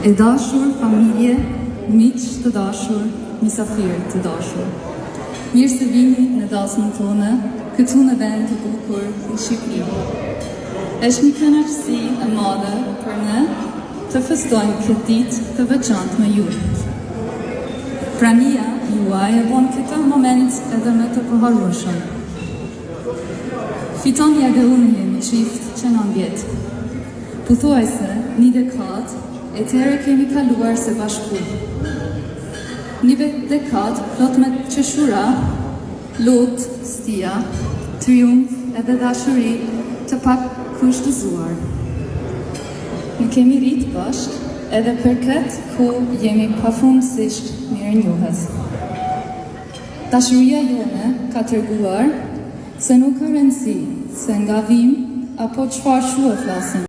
E dashur familje, miq të dashur, misafirë të dashur. Mirë se vini në dasmën tonë, këtu në vend të bukur në Shqipëri. Është një kënaqësi e madhe për ne të festojmë këtë ditë të veçantë me ju. Prania juaj e bon këtë moment edhe me të përharueshëm. Fitoni edhe unë jemi çift që na mbjet. Pothuajse një dekadë e tërë kemi kaluar se bashku. Një dekadë plot me qeshura, lutë, stia, triumf edhe dashuri të pak kushtëzuar. Ne kemi rritë bashkë edhe për këtë ku jemi pafundësisht mirënjohës. Dashuria jone ka treguar se nuk ka rëndësi se nga vim apo çfarë shue flasim.